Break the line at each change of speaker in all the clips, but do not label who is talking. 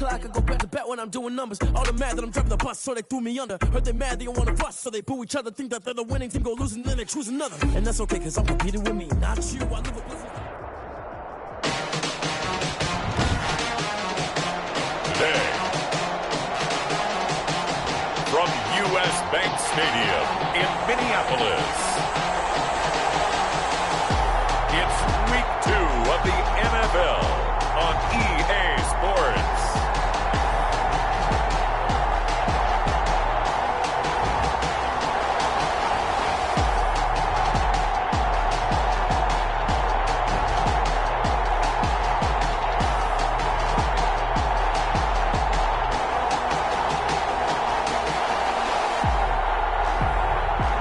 clock, I go back to back when I'm doing numbers. All the mad that I'm driving the bus, so they threw me under. Heard they mad, they don't want to bust, so they boo each other. Think that they're the winning team, go losing, then they choose another. And that's okay, cause I'm competing with me, not you. I live with blizzard.
Today, from U.S. Bank Stadium in Minneapolis, it's Week 2 of the NFL on EA Sports.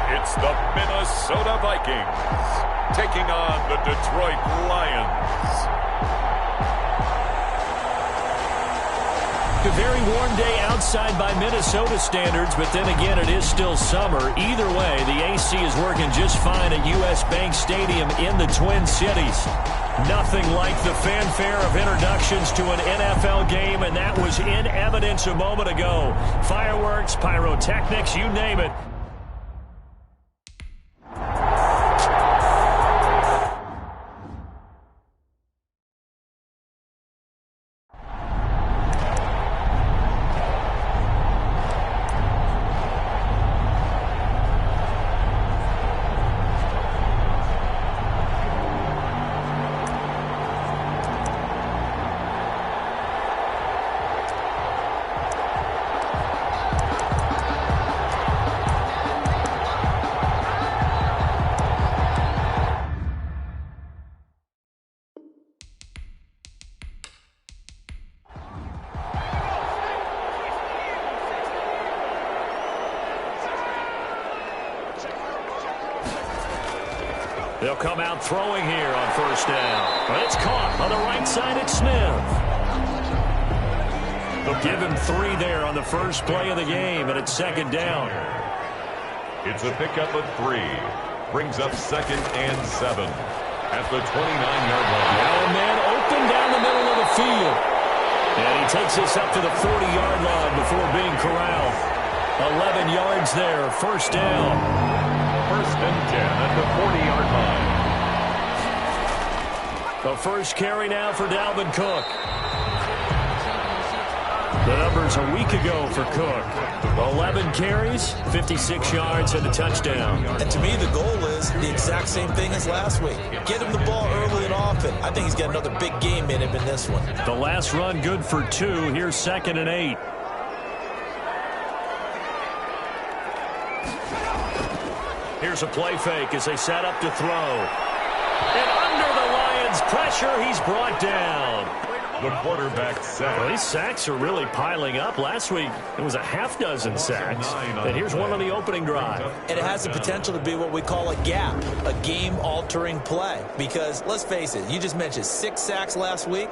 It's the Minnesota Vikings taking on the Detroit Lions.
A very warm day outside by Minnesota standards, but then again, it is still summer. Either way, the AC is working just fine at U.S. Bank Stadium in the Twin Cities. Nothing like the fanfare of introductions to an NFL game, and that was in evidence a moment ago. Fireworks, pyrotechnics, you name it. They'll come out throwing here on first down. But it's caught on the right side. It's Smith. They'll give him 3 there on the first play of the game, and it's second down.
It's a pickup of 3. Brings up 2nd and 7 at the 29-yard line.
Now a man open down the middle of the field. And he takes this up to the 40-yard line before being corralled. 11 yards there, first down.
First and 10 at the 40-yard line.
The first carry now for Dalvin Cook. The numbers a week ago for Cook. 11 carries, 56 yards, and a touchdown.
And to me, the goal is the exact same thing as last week. Get him the ball early and often. I think he's got another big game in him in this one.
The last run good for 2. Here's 2nd and 8. Here's a play fake as they set up to throw. And under the Lions' pressure, he's brought down.
The quarterback sack.
Well, these sacks are really piling up. Last week, it was a half dozen sacks. And here's one on the opening drive.
And it has the potential to be what we call a gap, a game-altering play. Because, let's face it, you just mentioned 6 sacks last week.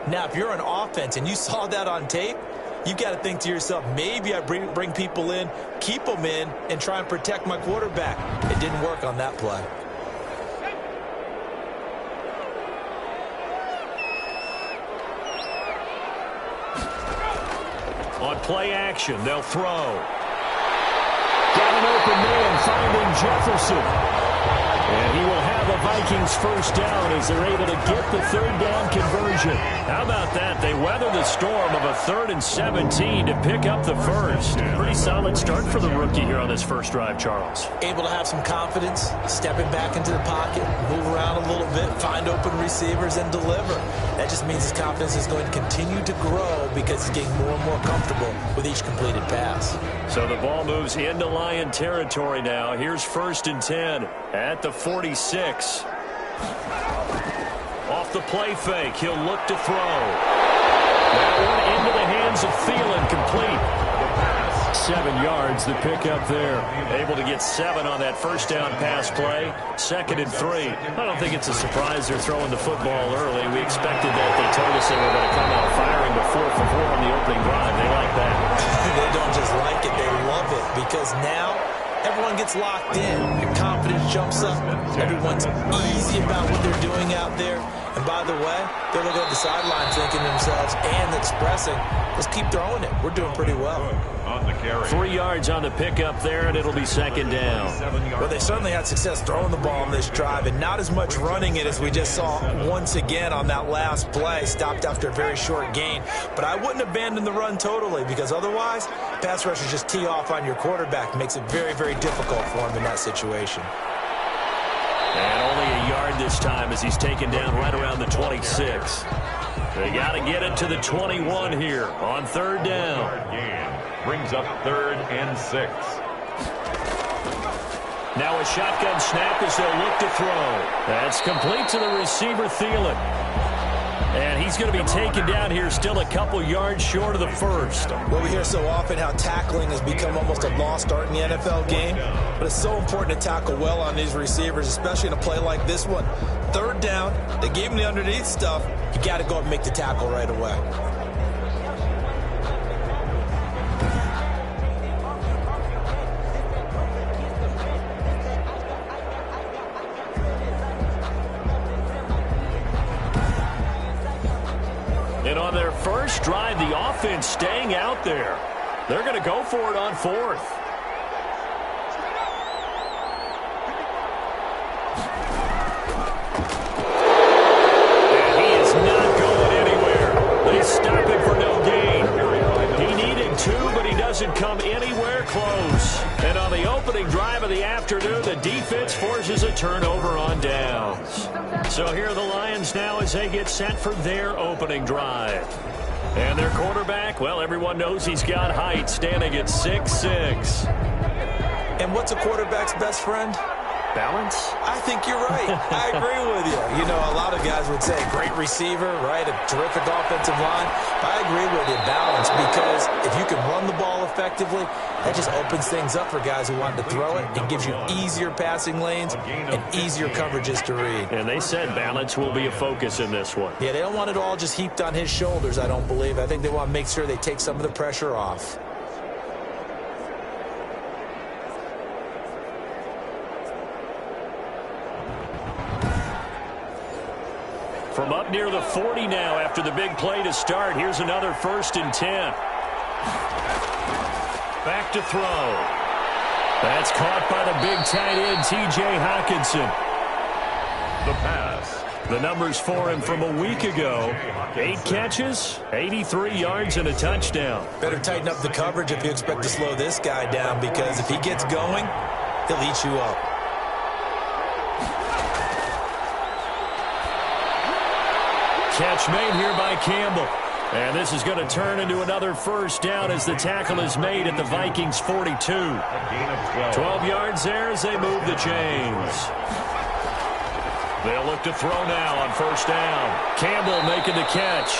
Now, if you're an offense and you saw that on tape, you've got to think to yourself, maybe I bring people in, keep them in, and try and protect my quarterback. It didn't work on that play.
On play action, they'll throw. Got an open man finding Jefferson. And he will have a Vikings first down as they're able to get the 3rd down conversion. How about that? They weather the storm of a 3rd and 17 to pick up the first. Pretty solid start for the rookie here on this first drive, Charles.
Able to have some confidence, stepping back into the pocket, move around a little bit, find open receivers, and deliver. That just means his confidence is going to continue to grow because he's getting more and more comfortable with each completed pass.
So the ball moves into Lion territory now. Here's 1st and 10 at the 46. Off the play fake, he'll look to throw. That one into the hands of Thielen, complete. 7 yards, the pickup there. Able to get 7 on that first down pass play. 2nd and 3. I don't think it's a surprise they're throwing the football early. We expected that. They told us they were going to come out firing the 4 for 4 on the opening drive. They like that.
They don't just like it, they love it, because now everyone gets locked in. Your confidence jumps up. Everyone's easy about what they're doing out there. And by the way, they're looking at the sideline thinking to themselves and expressing, let's keep throwing it. We're doing pretty well.
On the carry.
3 yards on the pickup there, and it'll be second down.
Well, they certainly had success throwing the ball on this drive, and not as much running it as we just saw once again on that last play. Stopped after a very short gain. But I wouldn't abandon the run totally, because otherwise, pass rushers just tee off on your quarterback. Makes it very, very difficult for him in that situation.
And only a yard this time as he's taken down right around the 26. They got to get it to the 21 here on third down.
Brings up 3rd and 6.
Now a shotgun snap as they'll look to throw. That's complete to the receiver, Thielen. And he's going to be taken down here still a couple yards short of the first.
Well, we hear so often how tackling has become almost a lost art in the NFL game. But it's so important to tackle well on these receivers, especially in a play like this one. Third down, they gave him the underneath stuff. You got to go and make the tackle right away.
And on their first drive, the offense staying out there. They're going to go for it on 4th. And he is not going anywhere. They stop him for no gain. He needed 2, but he doesn't come anywhere close. And on the opening drive of the afternoon, the defense forces a turnover on downs. So here are the Lions now as they get set for their opening drive. And their quarterback, well, everyone knows he's got height, standing at 6'6".
And what's a quarterback's best friend?
Balance?
I think you're right. I agree with you. You know, a lot of guys would say great receiver, right? A terrific offensive line. But I agree with you, balance, because if you can run the ball effectively, that just opens things up for guys who want to throw it. It gives you easier passing lanes and easier coverages to read.
And they said balance will be a focus in this one.
Yeah, they don't want it all just heaped on his shoulders, I don't believe. I think they want to make sure they take some of the pressure off.
From up near the 40 now after the big play to start. Here's another 1st and 10. Back to throw. That's caught by the big tight end, T.J. Hockenson.
The pass.
The numbers for him from a week ago. 8 catches, 83 yards, and a touchdown.
Better tighten up the coverage if you expect to slow this guy down, because if he gets going, he'll eat you up.
Catch made here by Campbell. And this is going to turn into another first down as the tackle is made at the Vikings 42. 12 yards there as they move the chains. They'll look to throw now on first down. Campbell making the catch.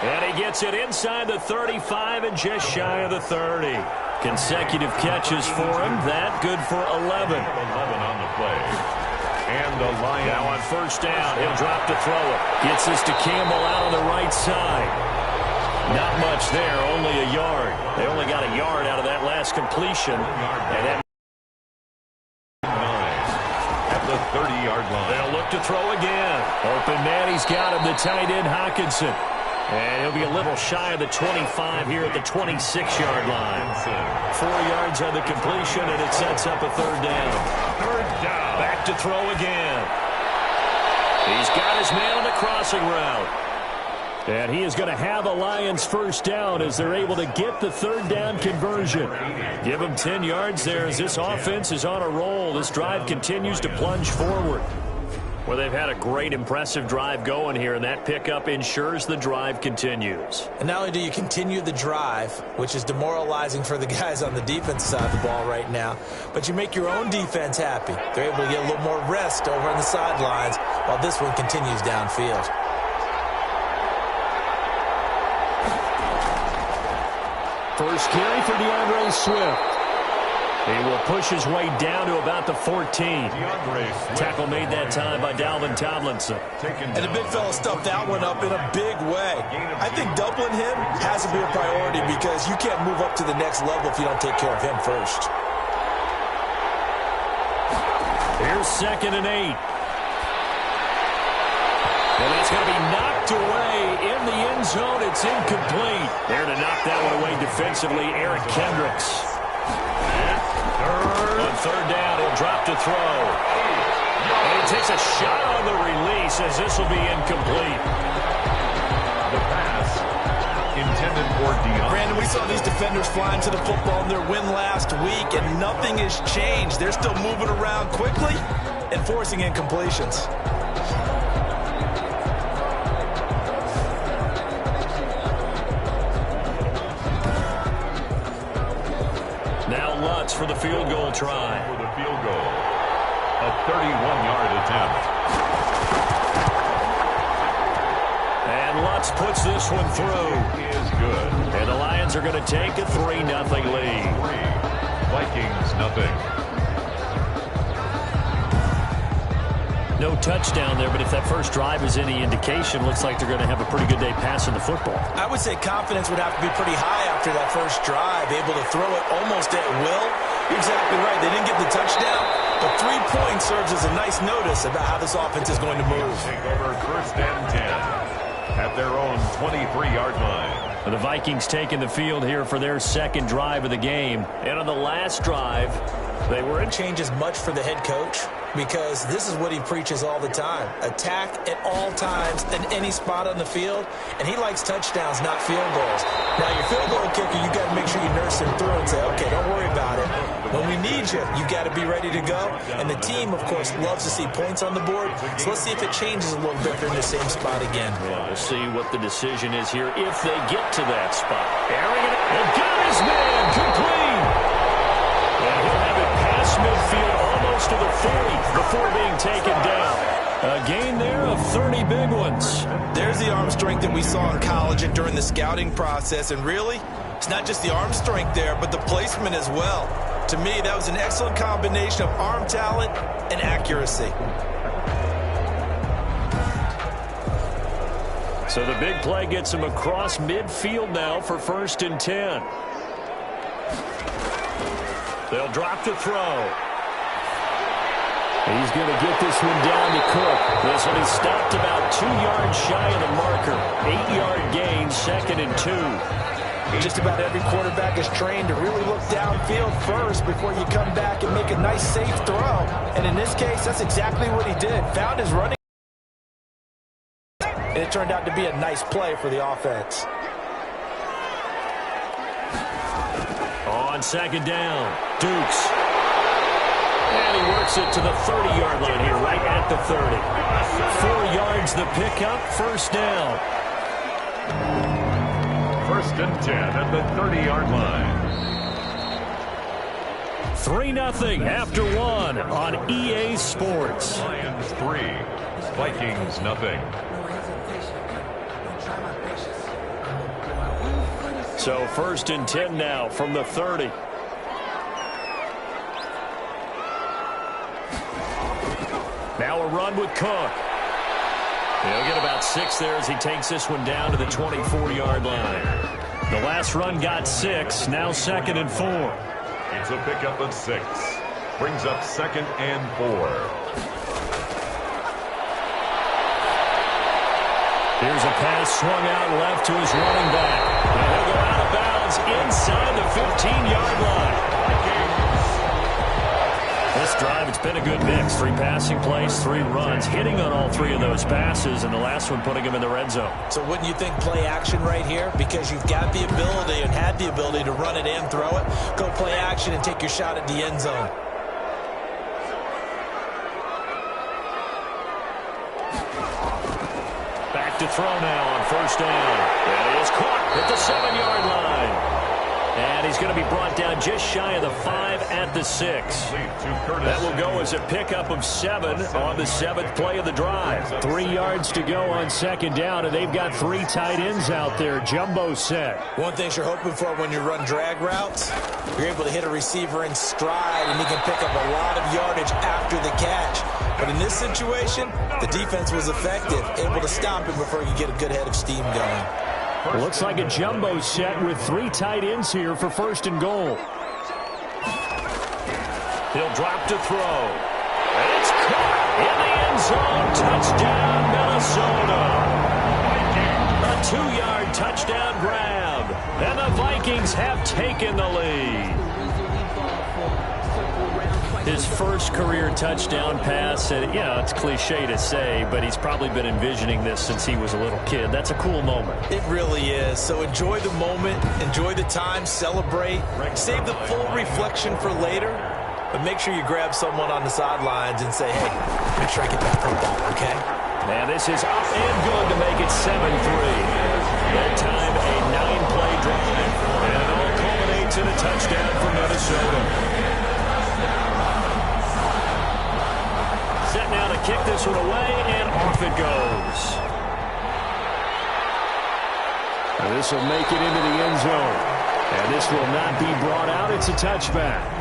And he gets it inside the 35 and just shy of the 30. Consecutive catches for him. That good for 11.
11 on the play. And the Lions.
Now on first down, he'll drop to throw it. Gets this to Campbell out on the right side. Not much there, only a yard. They only got a yard out of that last completion. And that
at the 30-yard line.
They'll look to throw again. Open man, he's got him, the tight end Hockenson. And he'll be a little shy of the 25 here at the 26-yard line. 4 yards on the completion, and it sets up a third down.
Third down.
Back to throw again. He's got his man on the crossing route. And he is going to have a Lions first down as they're able to get the third down conversion. Give him 10 yards there as this offense is on a roll. This drive continues to plunge forward. Well, they've had a great, impressive drive going here, and that pickup ensures the drive continues.
And not only do you continue the drive, which is demoralizing for the guys on the defense side of the ball right now, but you make your own defense happy. They're able to get a little more rest over on the sidelines while this one continues downfield.
First carry for DeAndre Swift. He will push his way down to about the 14. Tackle made that time by Dalvin Tomlinson.
And the big fella stuffed that one up in a big way. I think doubling him has to be a priority because you can't move up to the next level if you don't take care of him first. Here's
2nd and 8. And that's going to be knocked away in the end zone. It's incomplete. There to knock that one away defensively, Eric Kendricks. On third down, he'll drop to throw. And he takes a shot on the release as this will be incomplete.
The pass intended for Dion.
Brandon, we saw these defenders flying to the football in their win last week, and nothing has changed. They're still moving around quickly and forcing incompletions.
Now Lutz for the field goal try.
For the field goal. A 31-yard attempt.
And Lutz puts this one through.
It is good.
And the Lions are going to take a 3-0 lead.
Vikings, nothing.
No touchdown there, but if that first drive is any indication, looks like they're going to have a pretty good day passing the football.
I would say confidence would have to be pretty high after that first drive, able to throw it almost at will. You're exactly right. They didn't get the touchdown, but 3 points serves as a nice notice about how this offense is going to move.
Take over first and 10 at their own 23-yard line.
The Vikings taking the field here for their second drive of the game. And on the last drive, they were in.
Changes much for the head coach because this is what he preaches all the time. Attack at all times in any spot on the field, and he likes touchdowns, not field goals. Now, your field goal kicker, you got to make sure you nurse him through and say, okay, don't worry about it. When we need you, you got to be ready to go. And the team, of course, loves to see points on the board. So let's see if it changes a little bit. They're in the same spot again.
Well, we'll see what the decision is here if they get to that spot. Airing it, and got his man complete. And he'll have it past midfield almost to the 40 before being taken down. A gain there of 30 big ones.
There's the arm strength that we saw in college and during the scouting process. And really, it's not just the arm strength there, but the placement as well. To me, that was an excellent combination of arm talent and accuracy.
So the big play gets him across midfield now for 1st and 10. They'll drop to throw. He's going to get this one down to Cook. This one is stopped about 2 yards shy of the marker. 8-yard gain, 2nd and 2.
Just about every quarterback is trained to really look downfield first before you come back and make a nice, safe throw. And in this case, that's exactly what he did. Found his running. And it turned out to be a nice play for the offense.
On 2nd down, Dukes. And he works it to the 30-yard line here, right at the 30. 4 yards the pickup, 1st down.
1st and 10 at the 30-yard line.
3-0 after 1 on EA Sports.
Lions 3, Vikings nothing.
So 1st and 10 now from the 30. Now a run with Cook. He'll get about 6 there as he takes this one down to the 24-yard line. The last run got 6, now 2nd and 4.
It's a pickup of 6. Brings up 2nd and 4.
Here's a pass swung out left to his running back. And he'll go out of bounds inside the 15-yard line. This drive, it's been a good mix. 3 passing plays, 3 runs, hitting on all 3 of those passes, and the last one putting him in the red zone.
So wouldn't you think play action right here? Because you've got the ability and had the ability to run it and throw it. Go play action and take your shot at the end zone.
Back to throw now on 1st down. And he is caught at the 7-yard line. And he's going to be brought down just shy of the 5 at the 6. That will go as a pickup of 7 on the 7th play of the drive. 3 yards to go on 2nd down, and they've got 3 tight ends out there. Jumbo set.
One thing you're hoping for when you run drag routes, you're able to hit a receiver in stride, and he can pick up a lot of yardage after the catch. But in this situation, the defense was effective, able to stop him before he could get a good head of steam going.
Looks like a jumbo set with 3 tight ends here for 1st and goal. He'll drop to throw. And it's caught. In the end zone, touchdown, Minnesota. A 2-yard touchdown grab. And the Vikings have taken the lead. His first career touchdown pass, and it's cliche to say, but he's probably been envisioning this since he was a little kid. That's a cool moment.
It really is. So enjoy the moment, enjoy the time, celebrate, save the full reflection for later, but make sure you grab someone on the sidelines and say, hey, make sure I get that football, okay?
Now this is up and good to make it 7-3. That time a 9-play drive, and it all culminates in a touchdown for Minnesota. Set now to kick this one away, and off it goes. And this will make it into the end zone. And this will not be brought out. It's a touchback.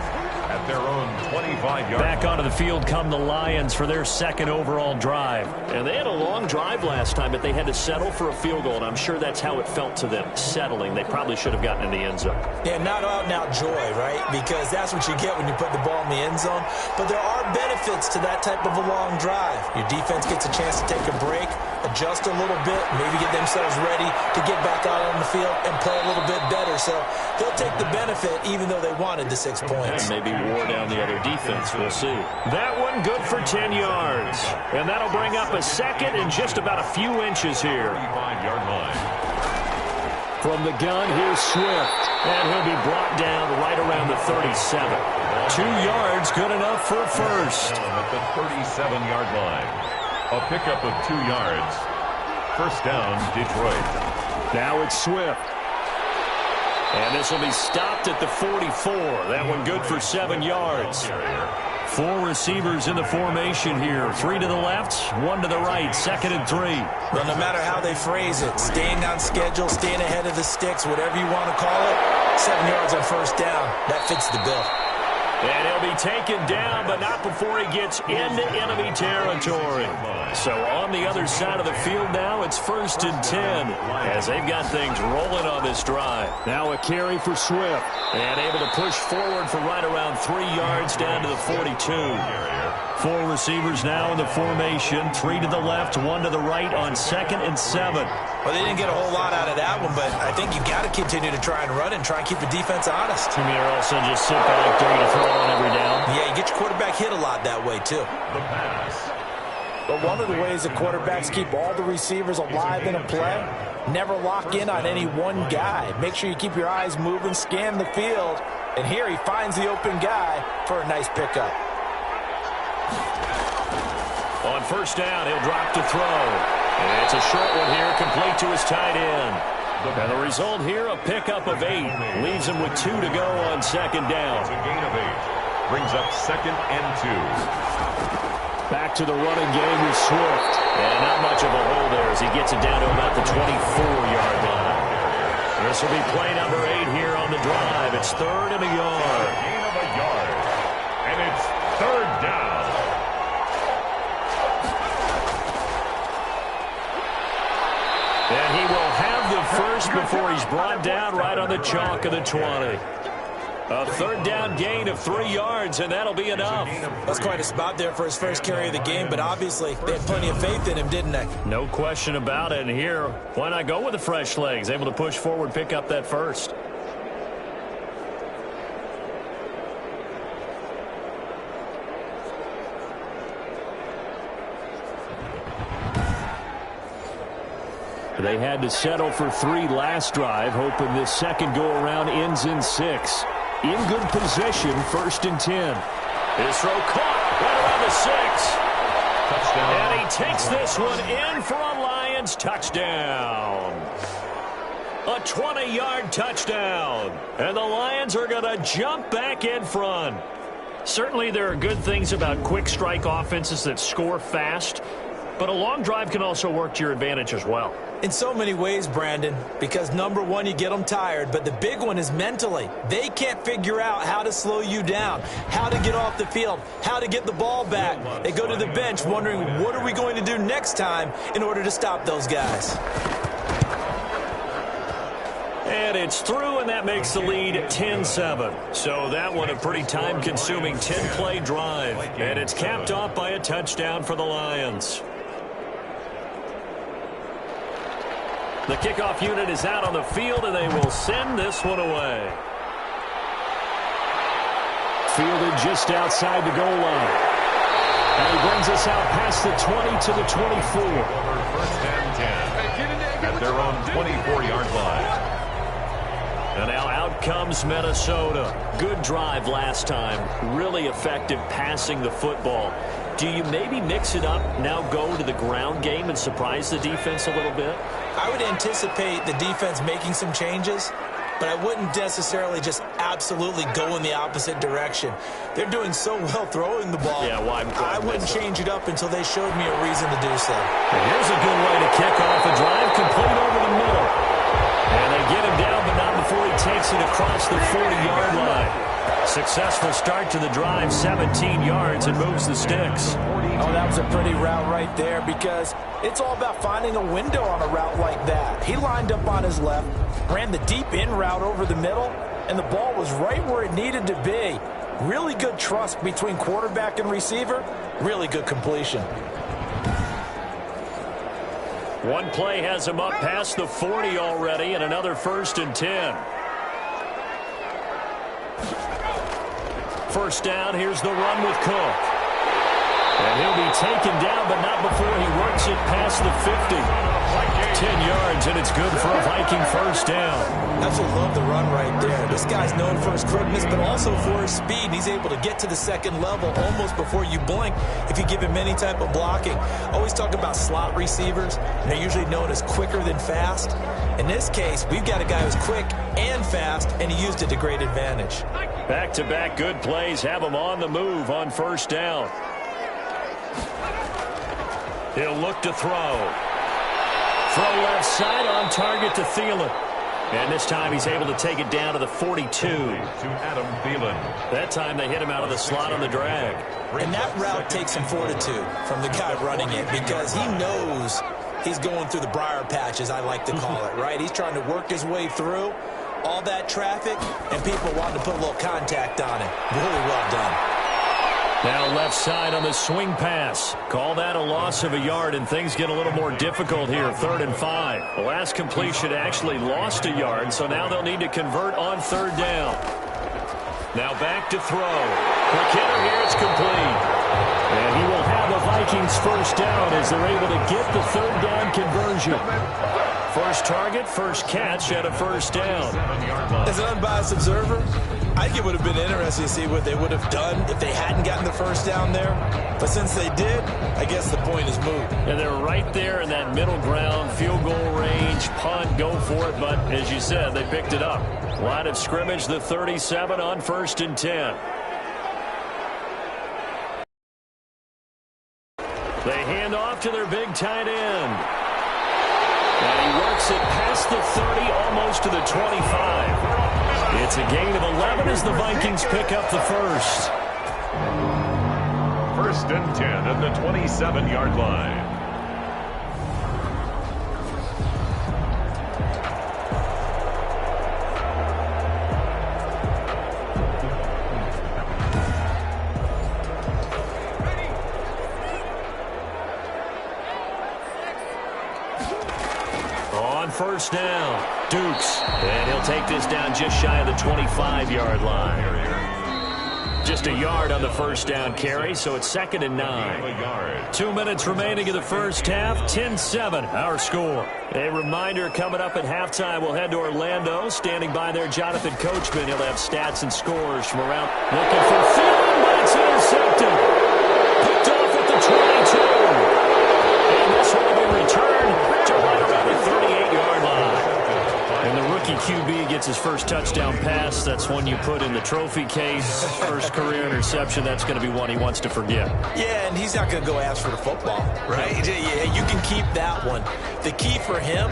At their own 25-yard.
Back onto the field come the Lions for their second overall drive. And they had a long drive last time, but they had to settle for a field goal, and I'm sure that's how it felt to them, settling. They probably should have gotten in the end zone.
Yeah, not out-and-out joy, right? Because that's what you get when you put the ball in the end zone. But there are benefits to that type of a long drive. Your defense gets a chance to take a break, adjust a little bit, maybe get themselves ready to get back out on the field and play a little bit better. So they'll take the benefit even though they wanted the 6 points.
And maybe wore down the other defense. We'll see. That one good for 10 yards. And that'll bring up a second and just about a few inches here.
35-yard line.
From the gun, here's Swift. And he'll be brought down right around the 37. 2 yards, good enough for a first.
At the 37-yard line. A pickup of 2 yards. First down, Detroit.
Now it's Swift. And this will be stopped at the 44. That one good for 7 yards. 4 receivers in the formation here. 3 to the left, 1 to the right. 2nd and 3.
Well, no matter how they phrase it, staying on schedule, staying ahead of the sticks, whatever you want to call it, 7 yards on first down. That fits the bill.
And he'll be taken down, but not before he gets into enemy territory. So on the other side of the field now, it's 1st and 10 as they've got things rolling on this drive. Now a carry for Swift. And able to push forward for right around 3 yards down to the 42. 4 receivers now in the formation. 3 to the left, 1 to the right on 2nd and 7.
Well, they didn't get a whole lot out of that one, but I think you got to continue to try and run and try and keep the defense honest.
I mean, or else they'll just sit back ready to throw on every down.
Yeah, you get your quarterback hit a lot that way, too.
The pass.
But one of the ways that quarterbacks keep all the receivers alive in a play, never lock in on any one guy. Make sure you keep your eyes moving, scan the field, and here he finds the open guy for a nice pickup.
On first down, he'll drop to throw. And it's a short one here, complete to his tight end. And the result here, a pickup of 8. Leaves him with 2 to go on 2nd down.
It's a gain of 8. Brings up 2nd and 2.
Back to the running game with Swift. And not much of a hole there as he gets it down to about the 24-yard line. This will be play number 8 here on the drive. It's 3rd and a yard.
Gain of a yard. And it's 3rd down.
And he will have the first before he's brought down right on the chalk of the 20. A 3rd down gain of 3 yards, and that'll be enough.
That's quite a spot there for his first carry of the game, but obviously they had plenty of faith in him, didn't they?
No question about it. And here, why not go with the fresh legs? Able to push forward, pick up that first. They had to settle for 3 last drive, hoping this second go-around ends in 6. In good position, 1st and 10. His throw caught right around the 6.
Touchdown.
And he takes this one in for a Lions touchdown. A 20-yard touchdown. And the Lions are going to jump back in front. Certainly there are good things about quick strike offenses that score fast, but a long drive can also work to your advantage as well.
In so many ways, Brandon, because number one, you get them tired, but the big one is mentally. They can't figure out how to slow you down, how to get off the field, how to get the ball back. They go to the bench wondering, what are we going to do next time in order to stop those guys?
And it's through, and that makes the lead 10-7. So that one a pretty time-consuming 10-play drive. And it's capped off by a touchdown for the Lions. The kickoff unit is out on the field, and they will send this one away. Fielded just outside the goal line. And he brings us out past the 20 to the 24.
First and 10 at their own 24-yard line.
And now out comes Minnesota. Good drive last time. Really effective passing the football. Do you maybe mix it up, now go to the ground game and surprise the defense a little bit?
I would anticipate the defense making some changes, but I wouldn't necessarily just absolutely go in the opposite direction. They're doing so well throwing the ball.
Yeah, well,
I wouldn't change it up until they showed me a reason to do so.
And here's a good way to kick off a drive, complete over the middle. And they get him down, but not before he takes it across the 40-yard line. Successful start to the drive, 17 yards, and moves the sticks.
Oh, that was a pretty route right there, because it's all about finding a window on a route like that. He lined up on his left, ran the deep in route over the middle, and the ball was right where it needed to be. Really good trust between quarterback and receiver. Really good completion.
One play has him up past the 40 already, and another 1st and 10. First down, here's the run with Cook. And he'll be taken down, but not before he works it past the 50. 10 yards, and it's good for a Viking first down.
Absolutely love the run right there. This guy's known for his quickness, but also for his speed. And he's able to get to the second level almost before you blink if you give him any type of blocking. Always talk about slot receivers, and they're usually known as quicker than fast. In this case, we've got a guy who's quick and fast, and he used it to great advantage.
Back-to-back good plays have him on the move on first down. He'll look to throw. Throw left side on target to Thielen. And this time he's able to take it down to the 42.
To Adam Thielen.
That time they hit him out of the slot on the drag.
And that route takes some fortitude from the guy running it, because he knows he's going through the briar patch, as I like to call it, right? He's trying to work his way through all that traffic, and people wanted to put a little contact on it. Really well done.
Now left side on the swing pass. Call that a loss of a yard, and things get a little more difficult here. 3rd and 5. The last completion actually lost a yard, so now they'll need to convert on 3rd down. Now back to throw. Quick hitter here, it's complete. And he will have the Vikings first down as they're able to get the 3rd down conversion. First target, first catch at a first down.
As an unbiased observer, I think it would have been interesting to see what they would have done if they hadn't gotten the first down there. But since they did, I guess the point is moot.
And they're right there in that middle ground, field goal range, punt, go for it. But as you said, they picked it up. Line of scrimmage, the 37 on 1st and 10. They hand off to their big tight end. And he works it past the 30, almost to the 25. It's a gain of 11 as the Vikings pick up the first.
1st and 10 at the 27-yard line.
First down, Dukes. And he'll take this down just shy of the 25-yard line. Just a yard on the first down carry, so it's 2nd and 9. 2 minutes remaining in the first half, 10-7, our score. A reminder coming up at halftime, we'll head to Orlando. Standing by there, Jonathan Coachman. He'll have stats and scores from around. Looking for Thielen, but it's intercepted. Picked off at the 22. And this one will be returned to right around the 38-yard line. And the rookie QB gets his first touchdown pass. That's one you put in the trophy case. First career interception, that's going to be one he wants to forget.
Yeah, and he's not going to go ask for the football, right? Yeah, you can keep that one. The key for him,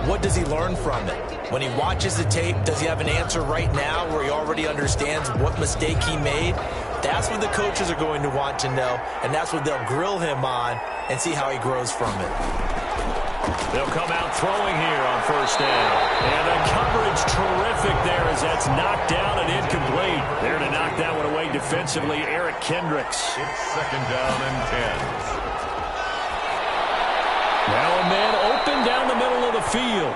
what does he learn from it? When he watches the tape, does he have an answer right now where he already understands what mistake he made? That's what the coaches are going to want to know, and that's what they'll grill him on and see how he grows from it.
They'll come out throwing here on first down. And the coverage terrific there as that's knocked down and incomplete. There to knock that one away defensively, Eric Kendricks.
It's second down and 10.
Now a man open down the middle of the field.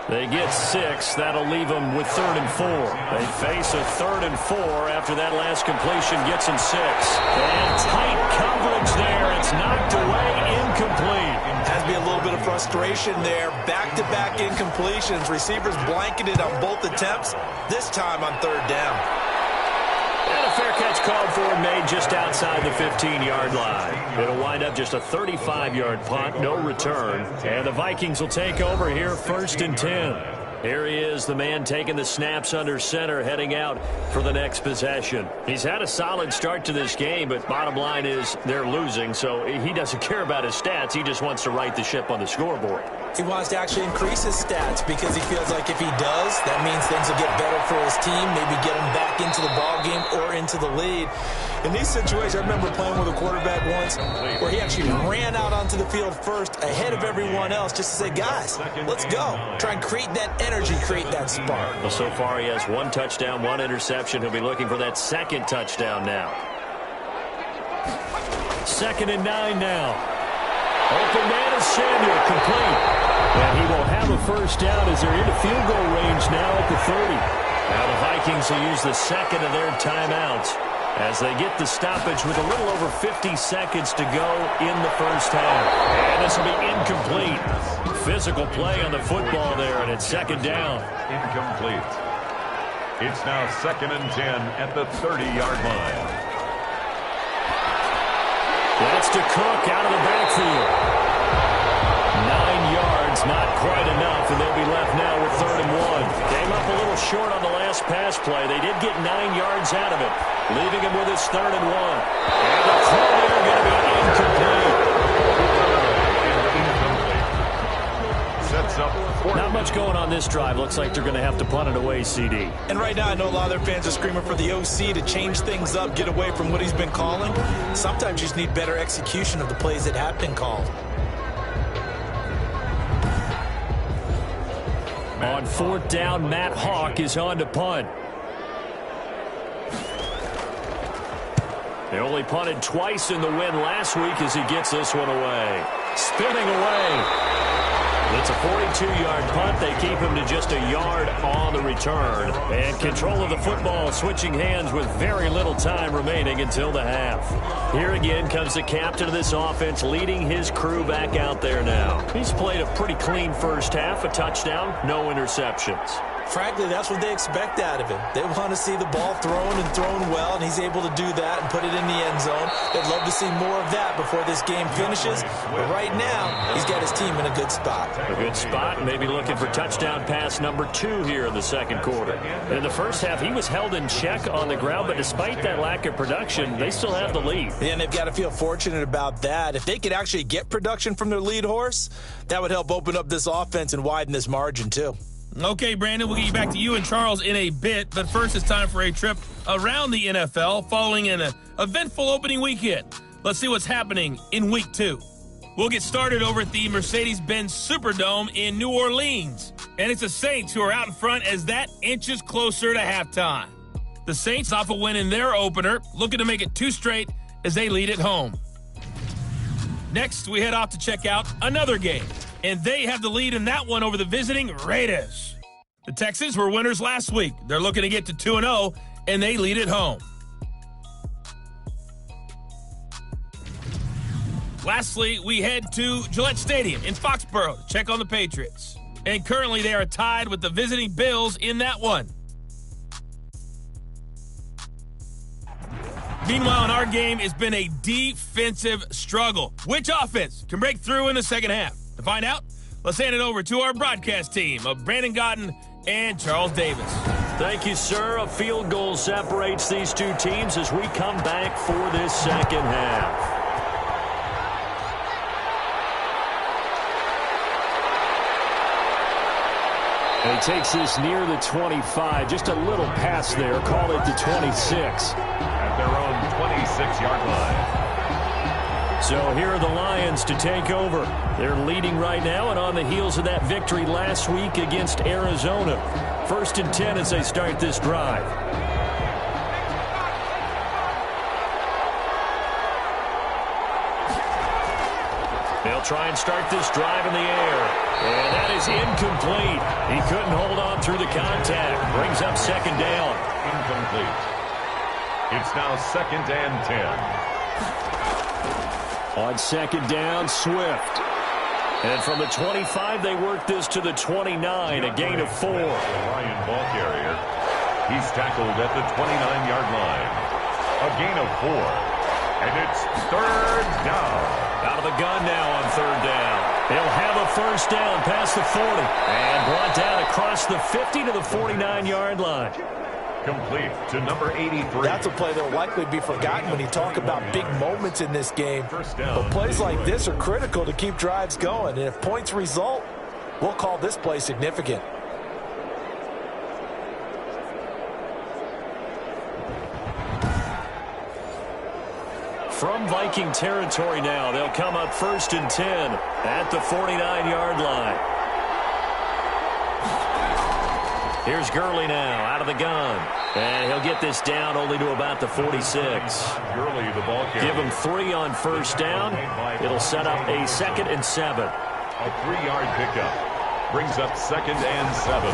They get 6. That'll leave them with 3rd and 4. They face a 3rd and 4 after that last completion gets them 6. And tight coverage there. It's knocked away, incomplete.
Has to be a little bit of frustration there. Back-to-back incompletions. Receivers blanketed on both attempts, this time on 3rd down.
And a fair catch called for and made just outside the 15-yard line. It'll wind up just a 35-yard punt, no return. And the Vikings will take over here 1st and 10. Here he is, the man taking the snaps under center, heading out for the next possession. He's had a solid start to this game, but bottom line is they're losing, so he doesn't care about his stats. He just wants to right the ship on the scoreboard.
He wants to actually increase his stats because he feels like if he does, that means things will get better for his team, maybe get him back into the ball game or into the lead. In these situations, I remember playing with a quarterback once where he actually ran out onto the field first ahead of everyone else just to say, guys, let's go. Try and create that energy, create that spark.
Well, so far he has 1 touchdown, 1 interception. He'll be looking for that 2nd touchdown now. 2nd and 9 now. Open man is Samuel, complete. And he will have a first down as they're into field goal range now at the 30. Now the Vikings will use the 2nd of their timeouts as they get the stoppage with a little over 50 seconds to go in the first half. And this will be incomplete. Physical play on the football there, and it's 2nd down.
Incomplete. It's now 2nd and 10 at the 30-yard line.
That's to Cook out of the backfield. 9 yards, not quite enough, and they'll be left now with 3rd and 1. Came up a little short on the last pass play. They did get 9 yards out of it, leaving him with his 3rd and 1. And the throw there going to be incomplete.
Sets up.
Not much going on this drive. Looks like they're going to have to punt it away, CD.
And right now, I know a lot of their fans are screaming for the OC to change things up, get away from what he's been calling. Sometimes you just need better execution of the plays that have been called.
On 4th down, Matt Hawk is on to punt. They only punted twice in the win last week as he gets this one away. Spinning away. It's a 42-yard punt. They keep him to just a yard on the return. And control of the football switching hands with very little time remaining until the half. Here again comes the captain of this offense leading his crew back out there now. He's played a pretty clean first half, a touchdown, no interceptions.
Frankly, that's what they expect out of him. They want to see the ball thrown and thrown well, and he's able to do that and put it in the end zone. They'd love to see more of that before this game finishes. But right now, he's got his team in a good spot.
A good spot, maybe looking for touchdown pass number 2 here in the 2nd quarter. In the first half, he was held in check on the ground, but despite that lack of production, they still have the lead.
And they've got to feel fortunate about that. If they could actually get production from their lead horse, that would help open up this offense and widen this margin, too.
Okay, Brandon, we'll get you back to you and Charles in a bit, but first it's time for a trip around the NFL following an eventful opening weekend. Let's see what's happening in Week 2. We'll get started over at the Mercedes-Benz Superdome in New Orleans, and it's the Saints who are out in front as that inches closer to halftime. The Saints off a win in their opener, looking to make it 2 straight as they lead at home. Next, we head off to check out another game, and they have the lead in that one over the visiting Raiders. The Texans were winners last week. They're looking to get to 2-0, and they lead at home. Lastly, we head to Gillette Stadium in Foxborough to check on the Patriots. And currently they are tied with the visiting Bills in that one. Meanwhile, in our game, it's been a defensive struggle. Which offense can break through in the second half? To find out, let's hand it over to our broadcast team of Brandon Godden and Charles Davis.
Thank you, sir. A field goal separates these two teams as we come back for this second half. And he takes this near the 25. Just a little pass there. Call it the 26.
At their own 26-yard line.
So here are the Lions to take over. They're leading right now and on the heels of that victory last week against Arizona. 1st and 10 as they start this drive. They'll try and start this drive in the air. And that is incomplete. He couldn't hold on through the contact. Brings up 2nd down.
Incomplete. It's now 2nd and 10.
On 2nd down, Swift. And from the 25, they work this to the 29, a gain of 4.
The Lion ball carrier. He's tackled at the 29-yard line. A gain of 4. And it's 3rd down.
Out of the gun now on 3rd down. He'll have a 1st down past the 40. And brought down across the 50 to the 49-yard line.
Complete to number 83.
That's a play that will likely be forgotten when you talk about big moments in this game. But plays like this are critical to keep drives going. And if points result, we'll call this play significant.
From Viking territory now, they'll come up 1st and 10 at the 49-yard line. Here's Gurley now, out of the gun. And he'll get this down only to about the 46.
Gurley, the ball carrier.
Give him 3 on 1st down. It'll set up a 2nd and 7.
A 3-yard pickup. Brings up 2nd and 7.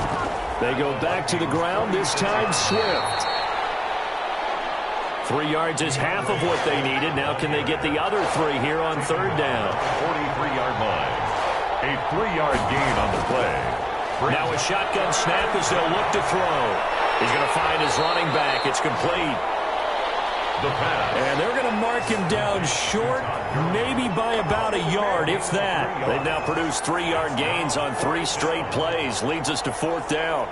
They go back to the ground, this time Swift. 3 yards is half of what they needed. Now can they get the other 3 here on 3rd down?
43-yard line. A 3-yard gain on the play.
Now a shotgun snap as they'll look to throw. He's going to find his running back. It's complete.
The pass.
And they're going to mark him down short, maybe by about a yard, if that. They've now produced 3-yard gains on 3 straight plays. Leads us to 4th down.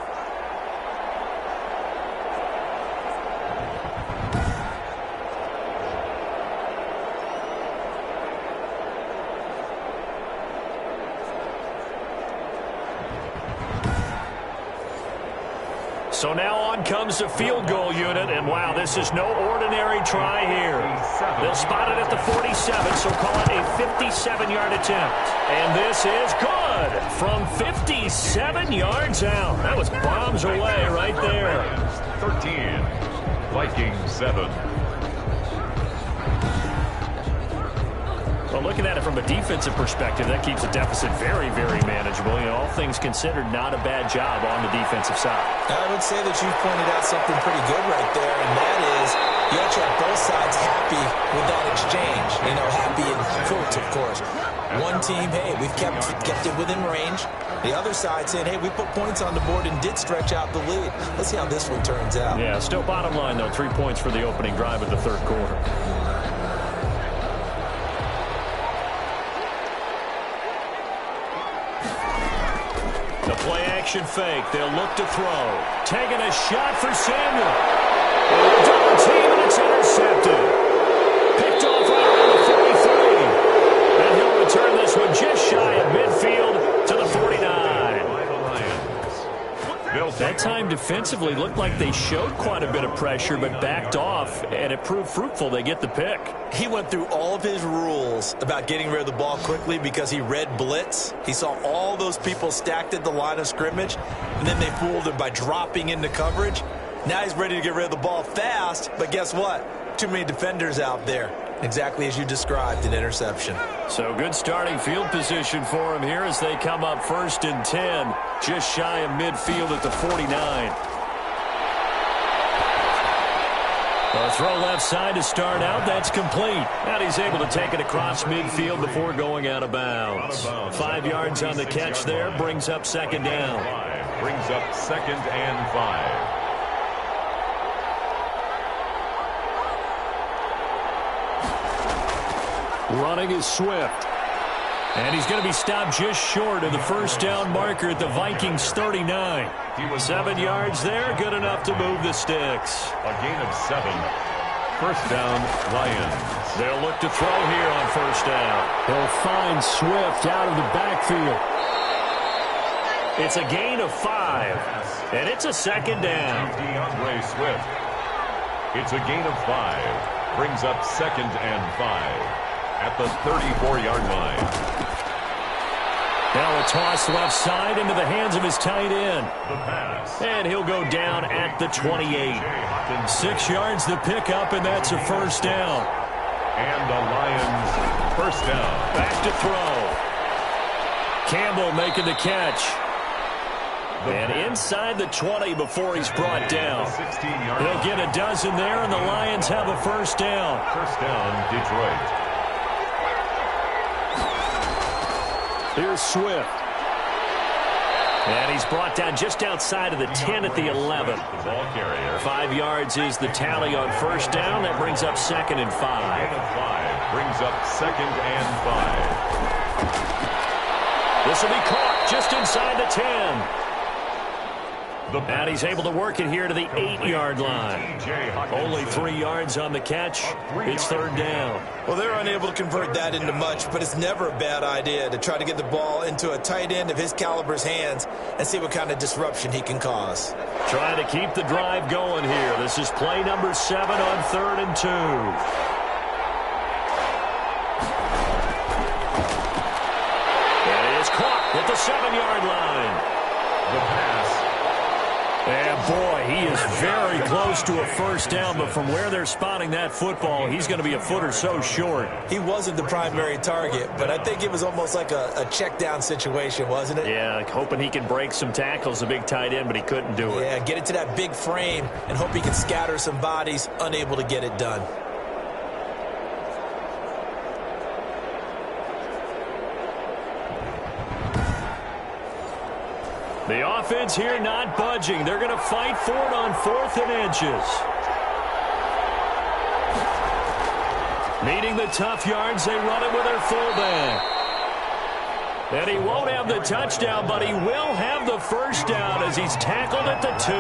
So now on comes the field goal unit, and wow, this is no ordinary try here. They'll spot it at the 47, so call it a 57-yard attempt. And this is good from 57 yards out. That was bombs away right there.
13, Vikings 7.
Well, looking at it from a defensive perspective, that keeps the deficit very, very manageable. You know, all things considered, not a bad job on the defensive side. I
would say that you've pointed out something pretty good right there, and that is you actually have both sides happy with that exchange. You know, happy in quotes, of course. One team, hey, we've kept it within range. The other side saying, hey, we put points on the board and did stretch out the lead. Let's see how this one turns out.
Yeah, still bottom line, though, 3 points for the opening drive of the 3rd quarter. Play-action fake. They'll look to throw. Taking a shot for Samuel. Double team, and it's intercepted. Picked off right around the 43. And he'll return this one just shy of midfield to the 49. That time defensively looked like they showed quite a bit of pressure, but backed off, and it proved fruitful. They get the pick.
He went through all of his rules about getting rid of the ball quickly because he read blitz. He saw all those people stacked at the line of scrimmage, and then they fooled him by dropping into coverage. Now he's ready to get rid of the ball fast, but guess what? Too many defenders out there. Exactly as you described, an interception.
So good starting field position for him here as they come up 1st and 10, just shy of midfield at the 49. A throw left side to start out. That's complete. And he's able to take it across midfield before going out of bounds. 5 yards on the catch there. Brings up 2nd down.
Brings up 2nd and 5.
Running is Swift. And he's going to be stopped just short of the 1st down marker at the Vikings 39. 7 yards there, good enough to move the sticks.
A gain of 7. 1st down, Lions.
They'll look to throw here on 1st down. He'll find Swift out of the backfield. It's a gain of 5. And it's a 2nd down.
DeAndre Swift. It's a gain of 5. Brings up 2nd and 5. at the 34-yard line.
Now a toss left side into the hands of his tight end.
The pass.
And he'll go down at the 28. 6 yards the pickup, and that's a first down.
And the Lions first down.
Back to throw. Campbell making the catch. And inside the 20 before he's brought down. He'll get a dozen there, and the Lions have a first down.
First down, Detroit.
Here's Swift. And he's brought down just outside of the 10 at the 11.
The ball carrier.
5 yards is the tally on first down. That brings up 2nd and 5.
5 brings up 2nd and 5.
This will be caught just inside the 10. And he's able to work it here to the 8-yard line. Only 3 yards on the catch. It's third down.
Well, they're unable to convert that into much, but it's never a bad idea to try to get the ball into a tight end of his caliber's hands and see what kind of disruption he can cause.
Trying to keep the drive going here. This is play number 7 on 3rd and 2. And it is caught at the 7-yard line.
The pass.
And boy, he is very close to a first down, but from where they're spotting that football, he's going to be a foot or so short.
He wasn't the primary target, but I think it was almost like a check down situation, wasn't it?
Yeah, hoping he can break some tackles, a big tight end, but he couldn't do it.
Yeah, get it to that big frame and hope he can scatter some bodies, unable to get it done.
The offense here not budging. They're going to fight for it on 4th and inches. Needing the tough yards, they run it with their fullback. And he won't have the touchdown, but he will have the first down as he's tackled at the 2.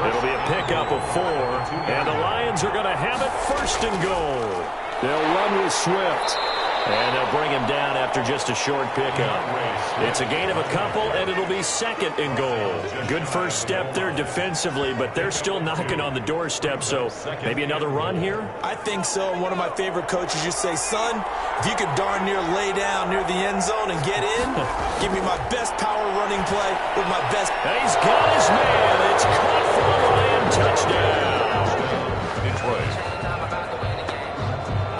It'll be a pickup of 4, and the Lions are going to have it first and goal. They'll run with Swift. And they'll bring him down after just a short pickup. It's a gain of a couple, and it'll be 2nd and goal. Good first step there defensively, but they're still knocking on the doorstep, so maybe another run here?
I think so. One of my favorite coaches used to say, son, if you could darn near lay down near the end zone and get in, give me my best power running play with my best.
And he's got his man. It's caught for a Lion touchdown.
Detroit.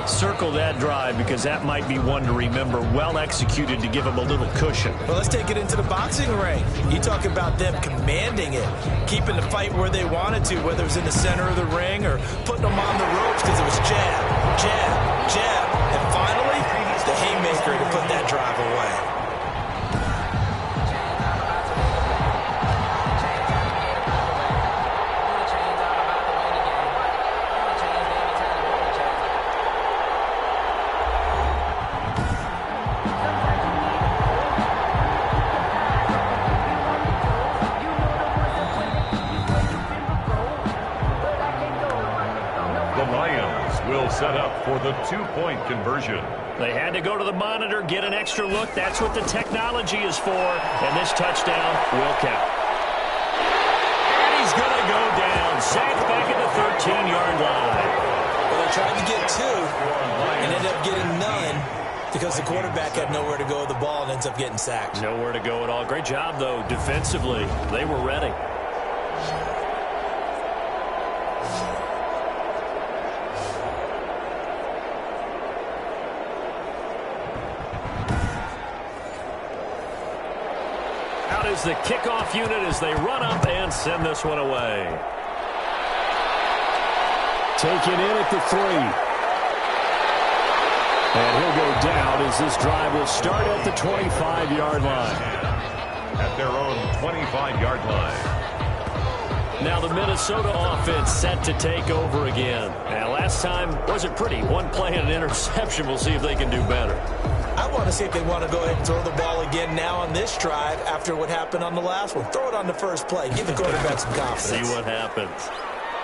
Circle that drive because that might be one to remember. Well executed to give him a little cushion.
Well, let's take it into the boxing ring. You talk about them commanding it, keeping the fight where they wanted to, whether it was in the center of the ring or putting them on the ropes because it was jab, jab, jab. And finally, the haymaker to put that drive away.
Set up for the 2-point conversion.
They had to go to the monitor, get an extra look. That's what the technology is for. And this touchdown will count. And he's going to go down. Sacked back at the 13-yard line.
Well, they tried to get 2 and ended up getting none because the quarterback had nowhere to go with the ball and ends up getting sacked.
Nowhere to go at all. Great job, though, defensively. They were ready. Is the kickoff unit as they run up and send this one away. Taken in at the 3. And he'll go down as this drive will start at the 25-yard line.
At their own 25-yard line.
Now the Minnesota offense set to take over again. And last time wasn't pretty. One play and an interception. We'll see if they can do better.
I want to see if they want to go ahead and throw the ball again now on this drive after what happened on the last one. Throw it on the first play. Give the quarterback some confidence.
See what happens.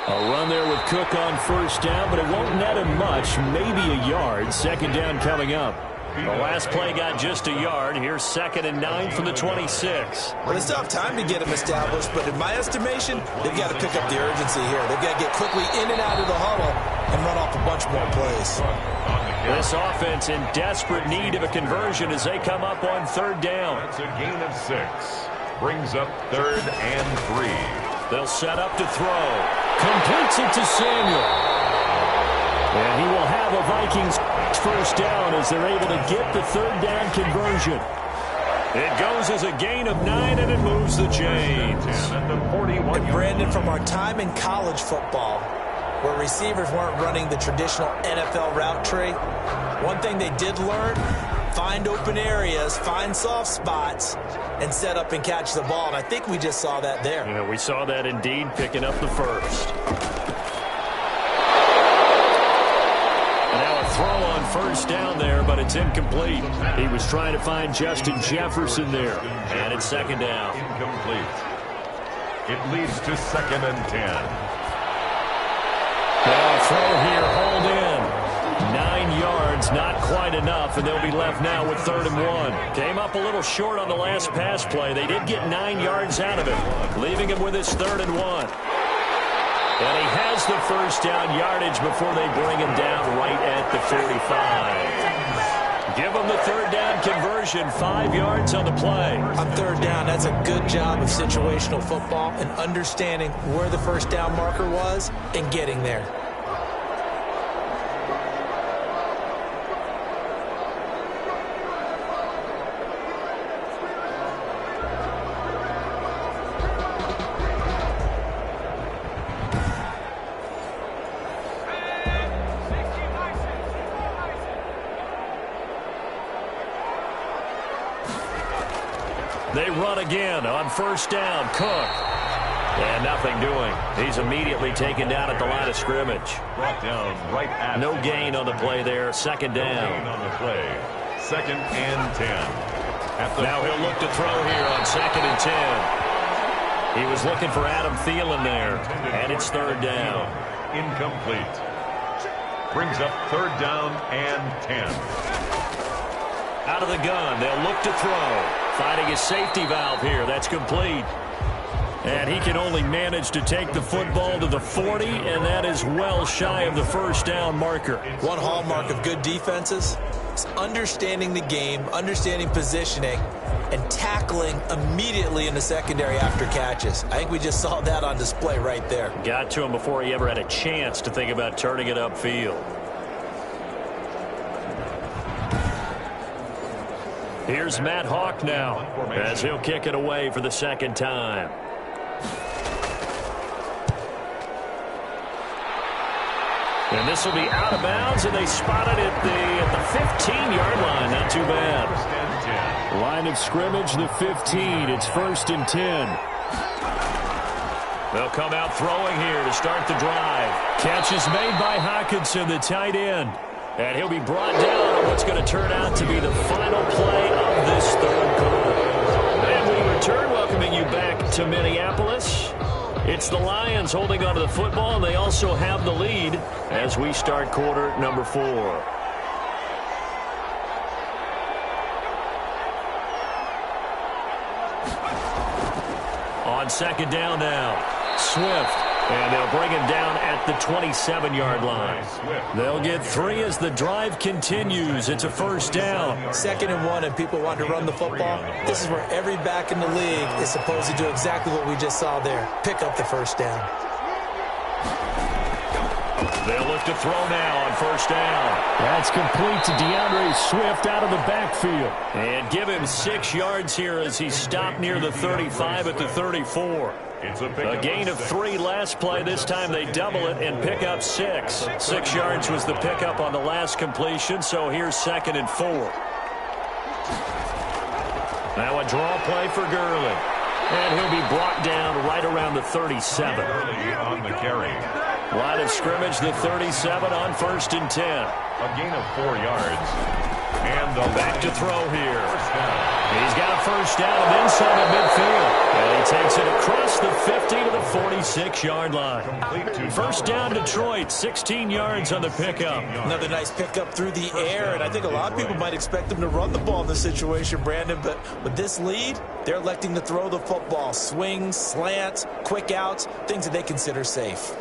A run there with Cook on first down, but it won't net him much. Maybe a yard. Second down coming up. The last play got just a yard. Here's 2nd and 9 from the 26.
Well, they still have time to get them established, but in my estimation, they've got to pick up the urgency here. They've got to get quickly in and out of the huddle and run off a bunch more plays.
On the
This offense in desperate need of a conversion as they come up on third down.
That's a gain of 6. Brings up 3rd and 3.
They'll set up to throw. Completes it to Samuel. And he will have a Vikings first down as they're able to get the third down conversion. It goes as a gain of 9, and it moves the chains.
And Brandon, from our time in college football, where receivers weren't running the traditional NFL route tree, one thing they did learn, find open areas, find soft spots, and set up and catch the ball. And I think we just saw that there.
Yeah, we saw that indeed, picking up the first. Now a throw on first down there, but it's incomplete. He was trying to find Justin Jefferson there. And it's second down.
Incomplete. It leads to 2nd and 10.
Now a throw here, hauled in. 9 yards, not quite enough, and they'll be left now with 3rd and 1. Came up a little short on the last pass play. They did get 9 yards out of it, leaving him with his 3rd and 1. And he has the first down yardage before they bring him down right at the 45. Give him the third down conversion, 5 yards on the play.
On third down, that's a good job of situational football and understanding where the first down marker was and getting there.
They run again on first down. Cook. And nothing doing. He's immediately taken down at the line of scrimmage.
Brought down right at
no gain on the play there. Second down.
No gain on the play. 2nd and 10.
Now he'll look to throw here on 2nd and 10. He was looking for Adam Thielen there. And it's 3rd down.
Incomplete. Brings up 3rd down and 10.
Out of the gun. They'll look to throw. Finding his safety valve here. That's complete. And he can only manage to take the football to the 40, and that is well shy of the first down marker.
One hallmark of good defenses is understanding the game, understanding positioning, and tackling immediately in the secondary after catches. I think we just saw that on display right there.
Got to him before he ever had a chance to think about turning it upfield. Here's Matt Hawk now as he'll kick it away for the second time. And this will be out of bounds, and they spot it at the 15-yard line. Not too bad. Line of scrimmage, the 15. It's 1st and 10. They'll come out throwing here to start the drive. Catch is made by Hockenson, the tight end. And he'll be brought down on what's going to turn out to be the final play of this third quarter. And we return, welcoming you back to Minneapolis. It's the Lions holding onto the football, and they also have the lead as we start quarter number 4. On second down now. Swift. And they'll bring him down at the 27-yard line. They'll get 3 as the drive continues. It's a first down.
2nd and 1, and people want to run the football. This is where every back in the league is supposed to do exactly what we just saw there. Pick up the first down.
They'll look to throw now on first down. That's complete to DeAndre Swift out of the backfield. And give him 6 yards here as he stopped near the 35 at the 34. A gain of 3 last play. This time they double it and pick up 6. 6 yards was the pickup on the last completion, so here's 2nd and 4. Now a draw play for Gurley. And he'll be brought down right around the 37.
Gurley on the carry.
Line of scrimmage, the 37 on 1st and 10.
A gain of 4 yards. And the
back to throw here. He's got a first down and then some at midfield. And he takes it across the 50 to the 46-yard line. First down Detroit, 16 yards on the pickup.
Another nice pickup through the air, and I think a lot of people might expect them to run the ball in this situation, Brandon, but with this lead, they're electing to throw the football. Swings, slants, quick outs, things that they consider safe.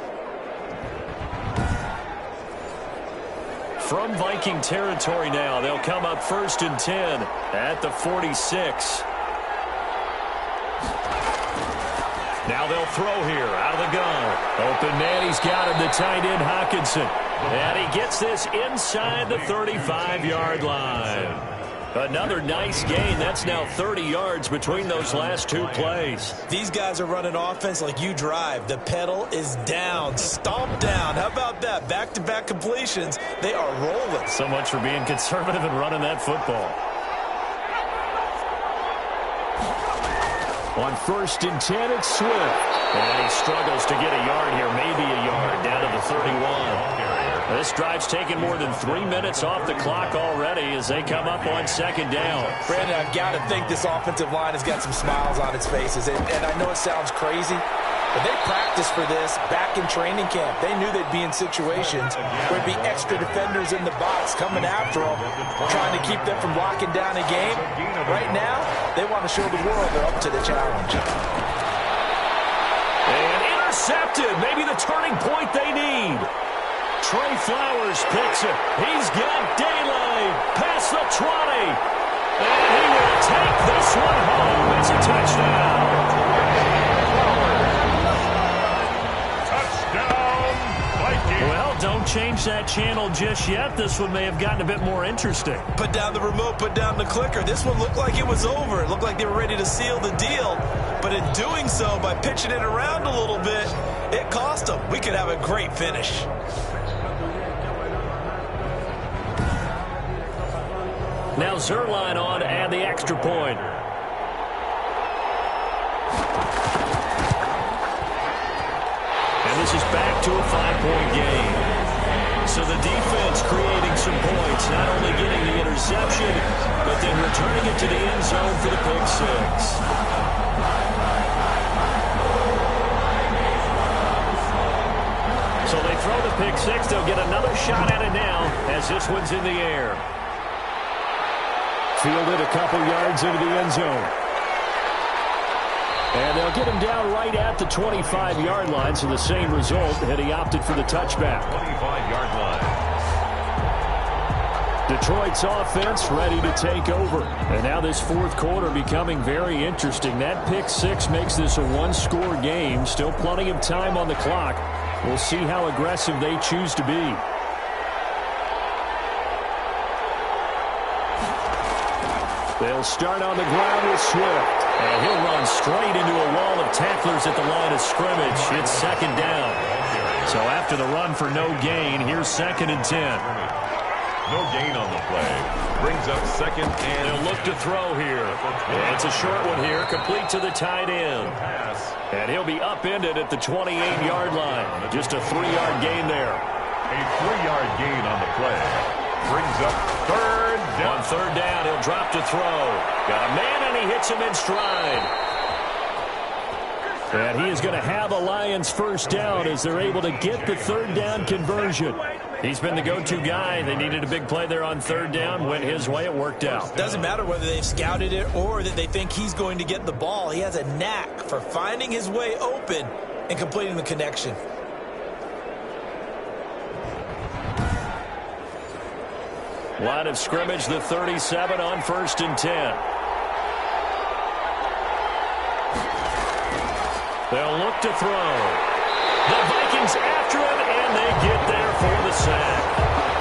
from Viking territory now. They'll come up 1st and 10 at the 46. Now they'll throw here out of the gun. Open man, he's got him, the tight end Hawkinson. And he gets this inside the 35-yard line. Another nice gain. That's now 30 yards between those last two plays.
These guys are running offense like you drive. The pedal is down, stomp down. How about that? Back-to-back completions. They are rolling.
So much for being conservative and running that football. On 1st and 10, it's Swift. And he struggles to get a yard here, maybe a yard, down to the 31. This drive's taken more than 3 minutes off the clock already as they come up on 2nd down.
Brandon, I've got to think this offensive line has got some smiles on its faces. And I know it sounds crazy, but they practiced for this back in training camp. They knew they'd be in situations where there'd be extra defenders in the box coming after them, trying to keep them from locking down a game. Right now, they want to show the world they're up to the challenge.
And intercepted. Maybe the turning point they need. Trey Flowers picks it. He's got daylight past the 20. And he will take this one home. It's a touchdown.
Touchdown, Vikings.
Well, don't change that channel just yet. This one may have gotten a bit more interesting.
Put down the remote, put down the clicker. This one looked like it was over. It looked like they were ready to seal the deal. But in doing so, by pitching it around a little bit, it cost them. We could have a great finish.
Now Zerline on to add the extra point. And this is back to a 5-point game. So the defense creating some points, not only getting the interception, but then returning it to the end zone for the pick six. So they throw the pick six. They'll get another shot at it now as this one's in the air. Fielded a couple yards into the end zone. And they'll get him down right at the 25-yard line, so the same result, and he opted for the touchback.
25-yard line.
Detroit's offense ready to take over. And now this fourth quarter becoming very interesting. That pick six makes this a one-score game. Still plenty of time on the clock. We'll see how aggressive they choose to be. They'll start on the ground with Swift. And he'll run straight into a wall of tacklers at the line of scrimmage. It's 2nd down. So after the run for no gain, here's 2nd and 10.
No gain on the play. Brings up 2nd and...
They'll look to throw here. And it's a short one here, complete to the tight end. And he'll be upended at the 28-yard line. Just a 3-yard gain there.
A 3-yard gain on the play. Brings up 3rd down.
On 3rd down, he'll drop to throw. Got a man, and he hits him in stride. And he is going to have a Lions first down as they're able to get the 3rd down conversion. He's been the go-to guy. They needed a big play there on 3rd down. Went his way. It worked out.
Doesn't matter whether they've scouted it or that they think he's going to get the ball. He has a knack for finding his way open and completing the connection.
Line of scrimmage, the 37 on 1st and 10. They'll look to throw. The Vikings after him, and they get there for the sack.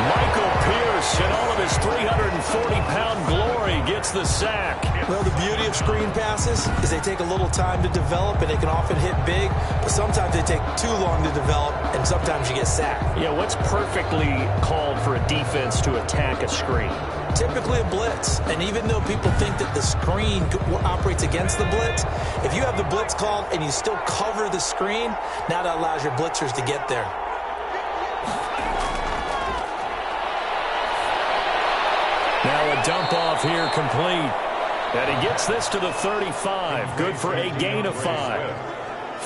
Michael Pierce, in all of his 340-pound glory, gets the sack.
Well, the beauty of screen passes is they take a little time to develop, and they can often hit big, but sometimes they take too long to develop, and sometimes you get sacked.
Yeah, what's perfectly called for a defense to attack a screen?
Typically a blitz, and even though people think that the screen operates against the blitz, if you have the blitz called and you still cover the screen, now that allows your blitzers to get there.
Now a dump off here complete. And he gets this to the 35. Good for a gain of 5.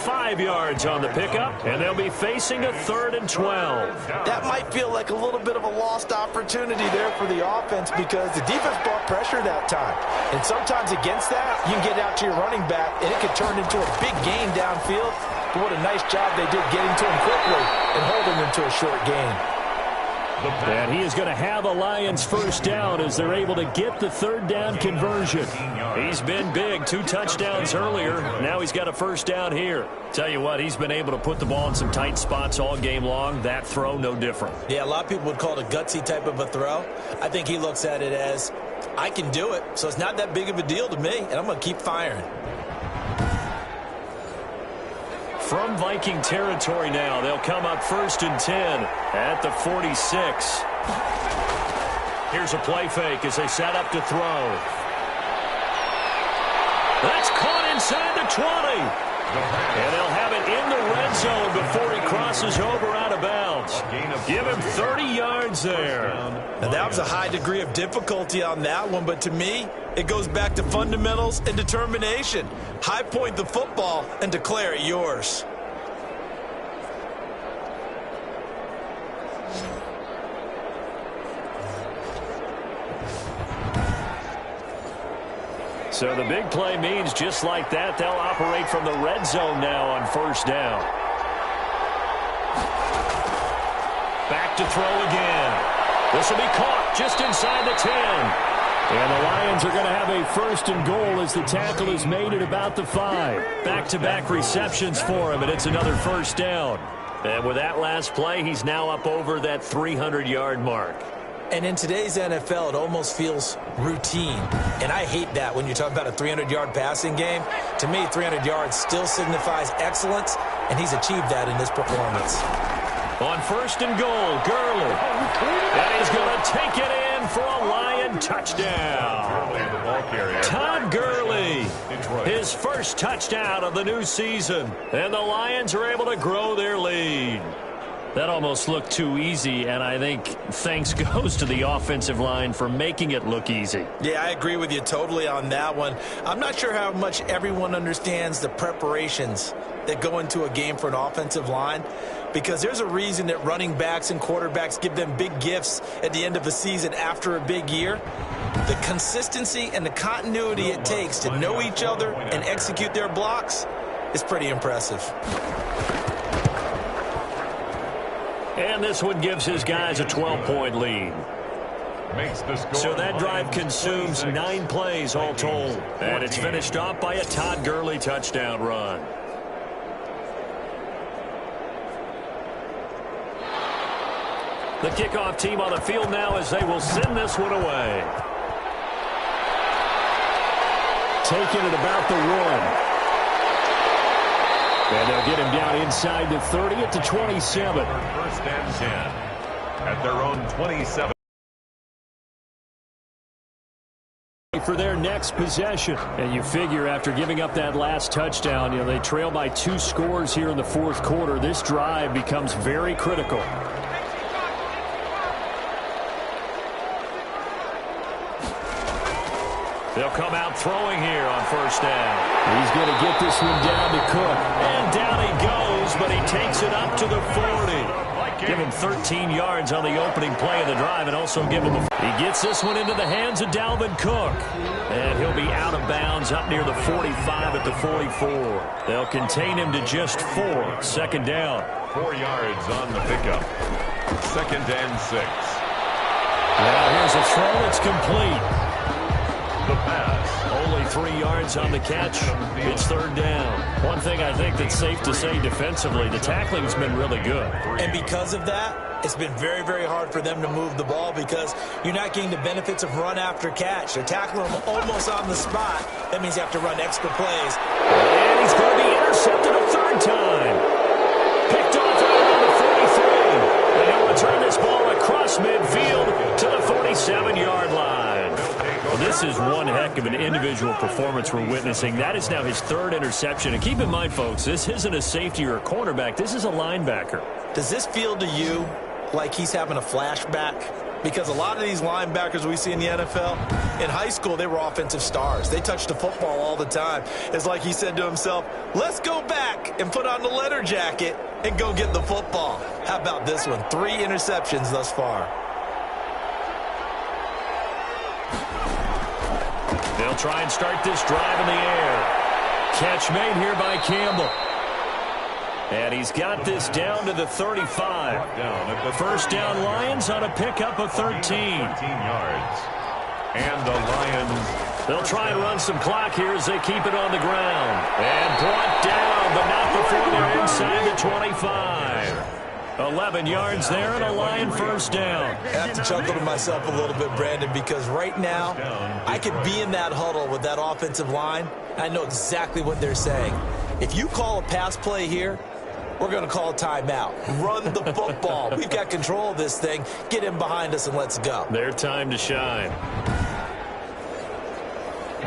5 yards on the pickup, and they'll be facing a 3rd and 12.
That might feel like a little bit of a lost opportunity there for the offense because the defense brought pressure that time. And sometimes against that, you can get out to your running back, and it could turn into a big gain downfield. But what a nice job they did getting to him quickly and holding him to a short gain.
And he is going to have a Lions first down as they're able to get the third down conversion. He's been big, 2 touchdowns earlier. Now he's got a first down here. Tell you what, he's been able to put the ball in some tight spots all game long. That throw, no different.
Yeah, a lot of people would call it a gutsy type of a throw. I think he looks at it as, I can do it, so it's not that big of a deal to me, and I'm going to keep firing.
From Viking territory now, they'll come up 1st and 10 at the 46. Here's a play fake as they set up to throw. That's caught inside the 20. And they'll have it in the red zone before he crosses over out of bounds. Give him 30 yards there.
Now, that was a high degree of difficulty on that one, but to me, it goes back to fundamentals and determination. High point the football and declare it yours.
So the big play means just like that, they'll operate from the red zone now on first down. Back to throw again. This will be caught just inside the 10. And the Lions are going to have a 1st and goal as the tackle is made at about the 5. Back-to-back receptions for him, and it's another first down. And with that last play, he's now up over that 300-yard mark.
And in today's NFL, it almost feels routine. And I hate that when you're talking about a 300-yard passing game. To me, 300 yards still signifies excellence, and he's achieved that in this performance.
On 1st and goal, Gurley. And he's going to take it in for a Lion touchdown. Todd Gurley, his first touchdown of the new season. And the Lions are able to grow their lead. That almost looked too easy, and I think thanks goes to the offensive line for making it look easy.
Yeah, I agree with you totally on that one. I'm not sure how much everyone understands the preparations that go into a game for an offensive line, because there's a reason that running backs and quarterbacks give them big gifts at the end of the season after a big year. The consistency and the continuity it takes to know each other and execute their blocks is pretty impressive.
And this one gives his guys a 12-point lead. So that drive consumes 9 plays all told. And it's finished off by a Todd Gurley touchdown run. The kickoff team on the field now as they will send this one away. Taking it about the 1. And they'll get him down inside the 30 at the 27.
1st and 10 at their own 27.
For their next possession. And you figure after giving up that last touchdown, they trail by 2 scores here in the 4th quarter. This drive becomes very critical. They'll come out throwing here on 1st down. He's going to get this one down to Cook. And down he goes, but he takes it up to the 40. Give him 13 yards on the opening play of the drive and also give him a... He gets this one into the hands of Dalvin Cook. And he'll be out of bounds up near the 45 at the 44. They'll contain him to just 4. 2nd down.
4 yards on the pickup. 2nd and 6.
Now here's a throw. It's complete.
The pass.
Only 3 yards on the catch. It's 3rd down. One thing I think that's safe to say defensively, the tackling's been really good.
And because of that, it's been very, very hard for them to move the ball because you're not getting the benefits of run after catch. They're tackling him almost on the spot. That means you have to run extra plays.
And he's going to be intercepted a 3rd time. Picked off around the 43. And he'll return this ball across midfield to the 47-yard line. Well, this is one heck of an individual performance we're witnessing. That is now his 3rd interception. And keep in mind, folks, this isn't a safety or a cornerback. This is a linebacker.
Does this feel to you like he's having a flashback? Because a lot of these linebackers we see in the NFL, in high school, they were offensive stars. They touched the football all the time. It's like he said to himself, let's go back and put on the leather jacket and go get the football. How about this one? 3 interceptions thus far.
They'll try and start this drive in the air. Catch made here by Campbell. And he's got this down to the 35. First down Lions on a pickup of 13.
13 yards. And the Lions,
they'll try and run some clock here as they keep it on the ground. And brought down, but not before they're inside the 25. 11 yards there and a Lion first down.
I have to chuckle to myself a little bit, Brandon, because right now I could be in that huddle with that offensive line. I know exactly what they're saying. If you call a pass play here, we're going to call a timeout. Run the football. We've got control of this thing. Get in behind us and let's go.
Their time to shine.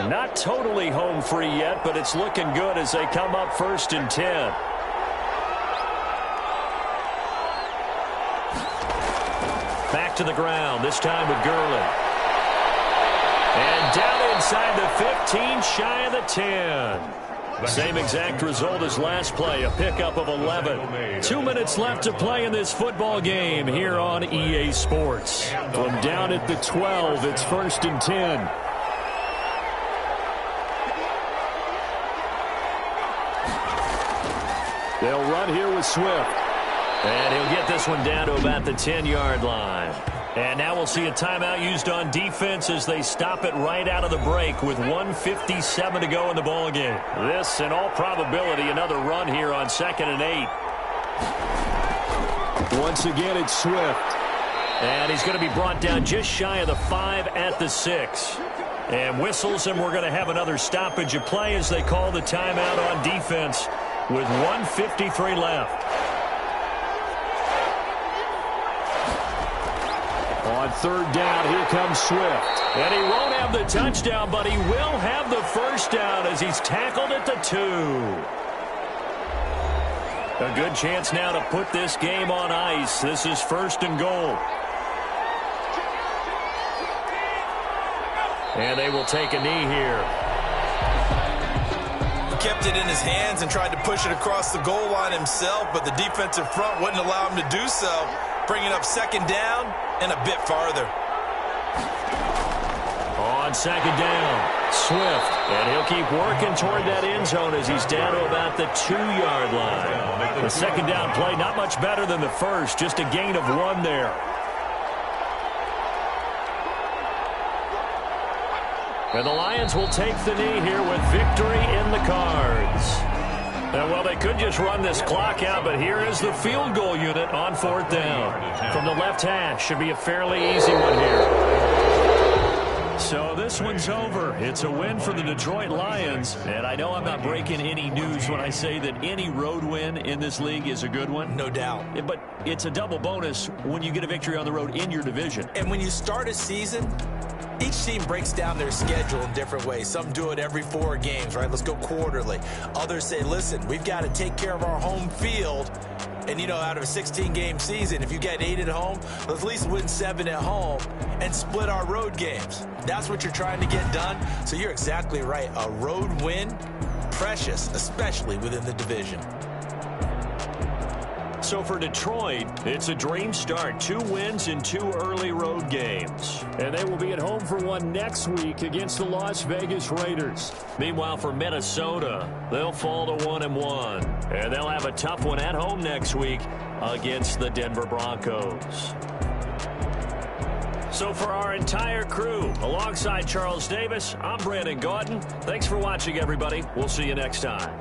Not totally home free yet, but it's looking good as they come up 1st and 10. Back to the ground, this time with Gurley. And down inside the 15, shy of the 10. Same exact result as last play, a pickup of 11. 2 minutes left to play in this football game here on EA Sports. From down at the 12, it's 1st and 10. They'll run here with Swift. And he'll get this one down to about the 10-yard line. And now we'll see a timeout used on defense as they stop it right out of the break with 1:57 to go in the ballgame. This, in all probability, another run here on 2nd and 8. Once again, it's Swift. And he's going to be brought down just shy of the 5 at the 6. And whistles, and we're going to have another stoppage of play as they call the timeout on defense with 1:53 left. On 3rd down, here comes Swift. And he won't have the touchdown, but he will have the first down as he's tackled at the 2. A good chance now to put this game on ice. This is 1st and goal. And they will take a knee here.
He kept it in his hands and tried to push it across the goal line himself, but the defensive front wouldn't allow him to do so. Bringing up 2nd down and a bit farther.
On 2nd down, Swift. And he'll keep working toward that end zone as he's down to about the 2-yard line. The 2nd down play not much better than the first, just a gain of 1 there. And the Lions will take the knee here with victory in the cards. And, well, they could just run this clock out, but here is the field goal unit on 4th down. From the left hash, should be a fairly easy one here. So this one's over. It's a win for the Detroit Lions. And I know I'm not breaking any news when I say that any road win in this league is a good one.
No doubt.
But it's a double bonus when you get a victory on the road in your division.
And when you start a season, each team breaks down their schedule in different ways. Some do it every 4 games, right? Let's go quarterly. Others say, listen, we've got to take care of our home field. And, you know, out of a 16-game season, if you get 8 at home, let's at least win 7 at home and split our road games. That's what you're trying to get done. So you're exactly right. A road win, precious, especially within the division.
So for Detroit, it's a dream start. 2 wins in 2 early road games. And they will be at home for one next week against the Las Vegas Raiders. Meanwhile, for Minnesota, they'll fall to 1-1. And they'll have a tough one at home next week against the Denver Broncos. So for our entire crew, alongside Charles Davis, I'm Brandon Gaudin. Thanks for watching, everybody. We'll see you next time.